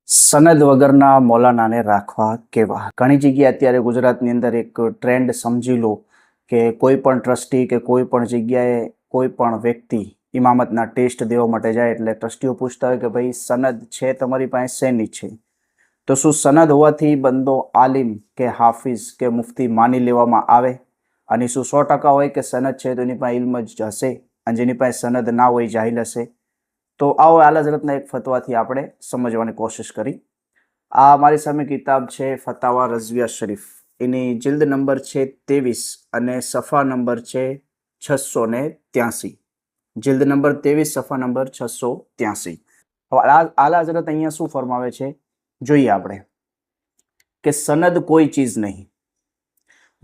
સનદ વગરના મૌલાનાને રાખવા કેવા? ઘણી જગ્યાએ અત્યારે ગુજરાતની અંદર એક ટ્રેન્ડ સમજી લો કે કોઈ પણ ટ્રસ્ટી કે કોઈ પણ જગ્યાએ કોઈ પણ વ્યક્તિ ઇમામતના ટેસ્ટ દેવા માટે જાય એટલે ટ્રસ્ટીઓ પૂછતા હોય કે ભાઈ સનદ છે તમારી પાસે શેની છે? તો શું સનદ હોવાથી બંદો આલિમ કે હાફિઝ કે મુફ્તી માની લેવામાં આવે? અને શું 100% હોય કે સનદ છે તો એની પાસે ઇલ્મ જ હશે અને જેની પાસે સનદ ના હોય જાહિલ હશે? તો આવો આલા હઝરતના એક ફતવાથી આપણે સમજવાની કોશિશ કરી. આ મારી સામે કિતાબ છે ફતાવા રઝવિયા શરીફ, એની જિલ્દ નંબર છે 23 અને સફા નંબર છે 683. જિલ્દ નંબર 23, સફા નંબર 683. આલા હઝરત અહીંયા શું ફરમાવે છે જોઈએ આપણે કે સનદ કોઈ ચીज नहीं,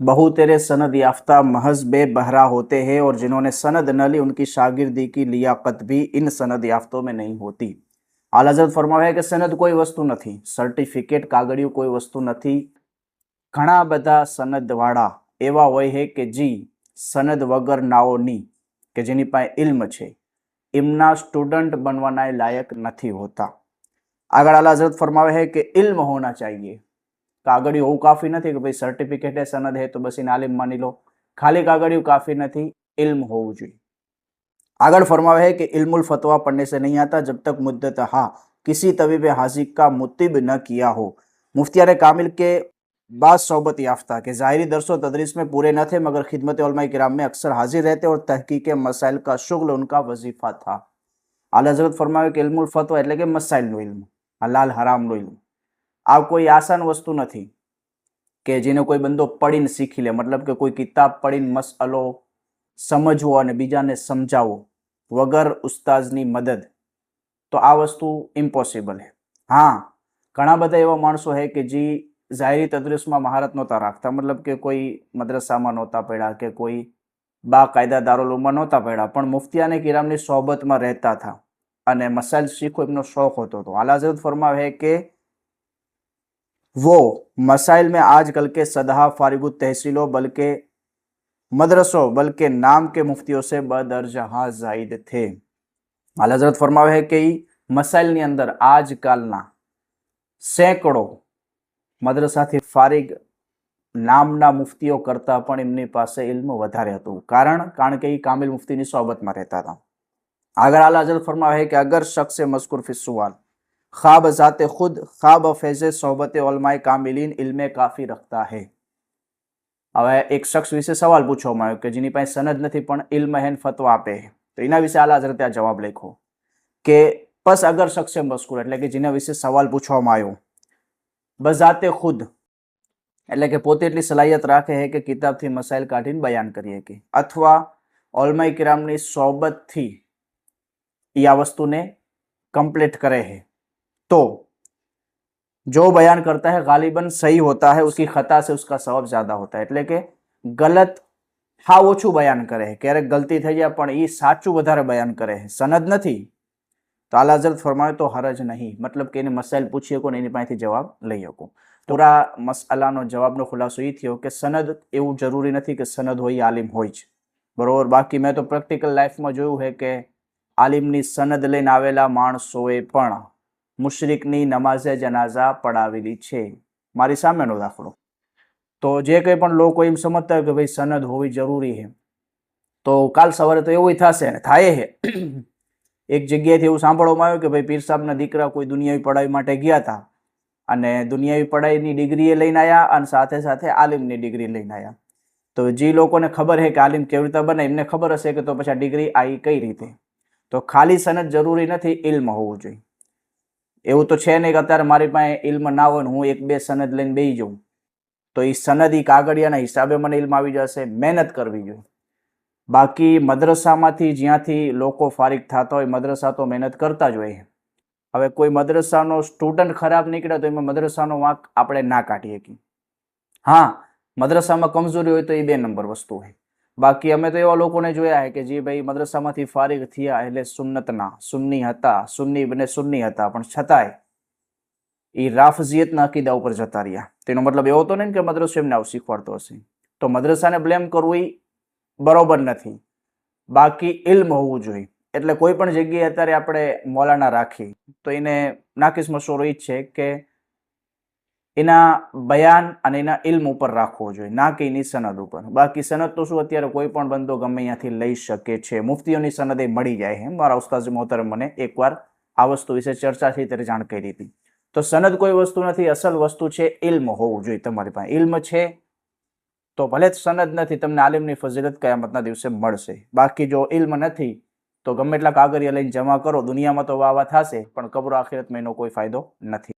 बहु तेरे सनद याफ्ता महज बे बहरा होते हैं और जिन्होंने सनद न ली उनकी शागिर्दी की लियाकत भी इन सनद याफ्तों में नहीं होती. आला हज़रत फरमावे કે સનદ કોઈ વસ્તુ નથી, સર્ટિફિકેટ કાગળિયું કોઈ વસ્તુ નથી. ઘણા બધા સનદવાળા એવા હોય છે કે જી સનદ વગર નાઓની કે જેની પાસે ઇલ્મ છે એમના સ્ટુડન્ટ બનવાના લાયક નથી હોતા. આગળ આલા હઝરત ફરમાવે છે કે ઇલ્મ હોના चाहिए. કાગળિયું હોવું કાફી નથી કે ભાઈ સર્ટિફિકેટ है सनद है तो बस इन आलिम मानी लो, खाली कागड़िયું काफी नहीं, इल्म होવું જોઈએ. आगड़ फरमावे है कि इल्मुल फतवा पढ़ने से नहीं आता जब तक मुद्दत हाँ किसी तबीब हाजिक का मुतिब न किया हो. मुफ्तियान कामिल के बाद सोबत याफ्ता के ज़ाहिरी दरसो तदरीस में पूरे न थे मगर खिदमत उलमा किराम में अक्सर हाजिर रहते और तहकीक मसाइल का शुगल उनका वजीफा था. आला हज़रत फरमावे कि इल्मुल फतवा એટલે કે મસાઇલનો ઇલ્મ, હલાલ હરામનો ઇલ્મ. આ કોઈ આસાન વસ્તુ નથી કે જેને કોઈ બંદો પડીને શીખી લે, મતલબ કે કોઈ કિતાબ પડીને મસઅલો સમજવો અને બીજાને સમજાવવો વગર ઉસ્તાઝની મદદ, તો આ વસ્તુ ઇમ્પોસિબલ છે. હા, ઘણા બધા એવા માણસો છે કે જે ઝાહિરી તદરીસમાં મહારત નહોતા રાખતા, મતલબ કે કોઈ મદ્રસામાં નહોતા પડ્યા કે કોઈ બાકાયદા દારુલ-ઉલૂમમાં નહોતા પડ્યા, પણ મુફ્તિયાને કિરામની સોહબતમાં રહેતા હતા અને મસાઇલ શીખવો એમનો શોખ હોતો હતો. આલા હઝરત ફરમાવે है કે वो मसाइल में आजकल के सदहा फारिगु तहसीलों बल्कि मदरसों बल्कि नाम के मुफ्तियों से बदरजहा जायद थे. आला हज़रत फरमावे है कि मसाइल ની અંદર આજકાલના સેંકડો મદ્રસાથી ફારિગ નામના મુફ્તીઓ કરતા પણ એમની પાસે ઇલ્મ વધારે હતું. કારણ કે એ કામિલ મુફ્તીની સોહબતમાં રહેતા હતા. આગળ આલા હઝરત ફરમાવે है कि अगर शख्स मज़कूर फी सवाल ख्वाब ज़ाते खुद ख्वाब फैज़ सोहबत उलमाए कामिलीन इल्म काफ़ी रखता है. હવે એક શખ્સ વિશે સવાલ પૂછવામાં આવ્યો કે જેની પાસે સનદ નથી પણ ઇલ્મ હે ફતવા આપે, તો એના વિશે આલા હઝરતે આ જવાબ લખ્યો કે બસ અગર શખ્સ મઝકૂર એટલે કે જેના વિશે સવાલ પૂછવામાં આવ્યો, બઝાતે ખુદ એટલે કે પોતે એટલી સલાહિયત રાખે છે કે કિતાબથી મસાઇલ કાઢીને બયાન કરીએ કે અથવા ઉલમાએ કિરામની સોહબતથી એ આ વસ્તુને कंप्लीट करे है तो जो बयान करता है गालिबन सही होता है, उसकी खता से उसका सवाब ज्यादा होता है. એટલે કે ગલત હા ઓછું બયાન કરે છે, ક્યારેક ગલતી થઈ જાય પણ એ સાચું વધારે બયાન કરે છે, સનદ નથી તો આલા હઝરત ફરમાવે તો હરજ નહીં, મતલબ કે એને મસાઇલ પૂછી શકો ને એની પાસેથી જવાબ લઈ શકો. પૂરા મસઅલાનો જવાબનો ખુલાસો એ થયો કે સનદ એવું જરૂરી નથી કે સનદ હોય આલિમ હોય જ, બરોબર. બાકી મેં તો પ્રેક્ટિકલ લાઈફમાં જોયું છે કે આલિમની સનદ લઈને આવેલા માણસોએ પણ મુશરિકની નમાઝે જનાઝા પડાવેલી છે. મારી સામેનો દાખલો. તો જે કંઈ પણ લોકો એમ સમજતા હોય કે ભાઈ સનદ હોવી જરૂરી છે, તો કાલ સવારે તો એવું થશે ને થાય છે. એક જગ્યાએથી એવું સાંભળવામાં આવ્યું કે ભાઈ પીર સાહેબના દીકરા કોઈ દુનિયાવી પઢાઈ માટે ગયા હતા અને દુનિયાવી પઢાઈની ડિગ્રી લઈને આવ્યા અને સાથે સાથે આલિમની ડિગ્રી લઈને આવ્યા. તો જે લોકોને ખબર છે કે આલિમ કેવી રીતે બને એમને ખબર હશે કે તો પછી આ ડિગ્રી આવી કઈ રીતે. તો ખાલી સનદ જરૂરી નથી, ઇલ્મ હોવું જોઈએ. એવું તો છે નહીં કે અત્યારે મારી પાસે ઇલ્મ ના હોય ને હું એક બે સનદ લઈને બેસી જાઉં તો એ સનદ કાગળિયાના હિસાબે મને ઇલ્મ આવી જશે. મહેનત કરવી જોઈએ. બાકી મદ્રસામાંથી જ્યાંથી લોકો ફારિગ થતા હોય, મદ્રસા તો મહેનત કરતા જ હોય. હવે કોઈ મદ્રસાનો સ્ટુડન્ટ ખરાબ નીકળે તો એમાં મદ્રસાનો વાંક આપણે ના કાઢીએ શકીએ. હા, મદ્રસામાં કમજોરી હોય તો એ 2 નંબર વસ્તુ હોય. બાકી અમે તો એવા લોકોને જોયા છે કે જે ભાઈ મદ્રસામાંથી ફારિગ થયા એટલે સુન્નતના સુન્ની હતા, સુન્ની બને સુન્ની હતા, પણ છતાંય એ રાફઝિયતના અકીદા ઉપર જતા રહ્યા. તેનો મતલબ એવો તો નહીં કે મદ્રસો એમને આવું શીખવાડતો હશે. તો મદ્રસાને બ્લેમ કરવું એ બરોબર નથી. બાકી ઇલ્મ હોવું જોઈએ. એટલે કોઈ પણ જગ્યાએ અત્યારે આપણે મૌલાના રાખી તો એને નાકીસ મશોરો એ જ છે કે એના બયાન અને એના ઇલ્મ ઉપર રાખવો જોઈએ, ના કે એની સનદ ઉપર. બાકી સનદ તો શું અત્યારે કોઈ પણ બંદો ગમે ત્યાંથી લઈ શકે છે. મુફ્તીઓની સનદ એ મળી જાય છે. મારા ઉસ્તાદ મોહતરમ મને એકવાર આ વસ્તુ વિશે ચર્ચા થઈ ત્યારે જાણ કરી હતી. તો સનદ કોઈ વસ્તુ નથી, અસલ વસ્તુ છે ઇલ્મ હોવું જોઈએ તમારી પાસે. ઇલ્મ છે તો ભલે સનદ નથી, તમને આલિમની ફઝીલત કયામતના દિવસે મળશે. બાકી જો ઇલ્મ નથી તો ગમે એટલા કાગળિયા લઈને જમા કરો, દુનિયામાં તો વાહ વાહ થશે પણ કબ્ર આખિરતમાં એનો કોઈ ફાયદો નથી.